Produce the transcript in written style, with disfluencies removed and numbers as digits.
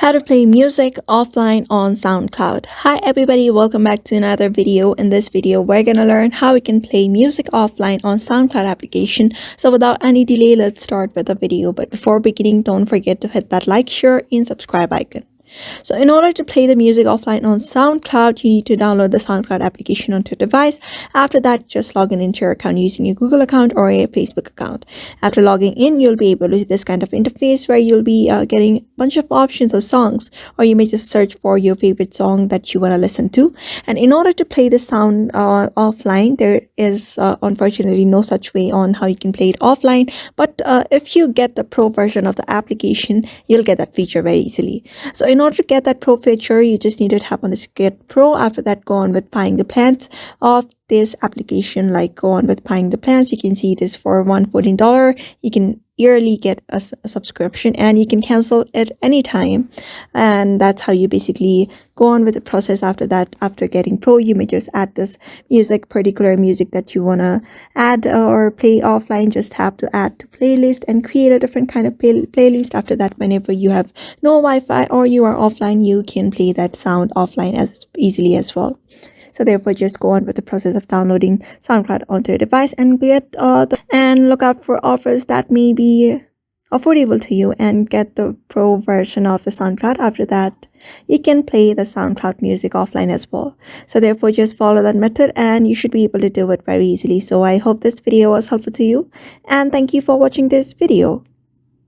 How to play music offline on SoundCloud. Hi everybody, welcome back to another video. In this video, we're gonna learn how we can play music offline on SoundCloud application. So without any delay, let's start with the video. But before beginning, don't forget to hit that like, share, and subscribe icon. So in order to play the music offline on SoundCloud, you need to download the SoundCloud application onto your device. After that, just log in into your account using your Google account or a Facebook account. After logging in, you'll be able to see this kind of interface where you'll be getting a bunch of options of songs, or you may just search for your favorite song that you want to listen to. And in order to play the sound offline, there is unfortunately no such way on how you can play it offline. But if you get the pro version of the application, you'll get that feature very easily. So in order to get that pro feature, you just need to tap on this Get Pro. After that, go on with buying the plans of this application. Like go on with buying the plans. You can see this for $114. You can yearly get a subscription and you can cancel it anytime, and that's how you basically go on with the process. After that, after getting pro, you may just add this particular music that you want to add or play offline. Just tap to add to playlist and create a different kind of playlist. After that, whenever you have no Wi-Fi or you are offline, you can play that sound offline as easily as well. So therefore, just go on with the process of downloading SoundCloud onto your device and get and look out for offers that may be affordable to you and get the pro version of the SoundCloud. After that, you can play the SoundCloud music offline as well. So therefore, just follow that method and you should be able to do it very easily. So I hope this video was helpful to you, and thank you for watching this video.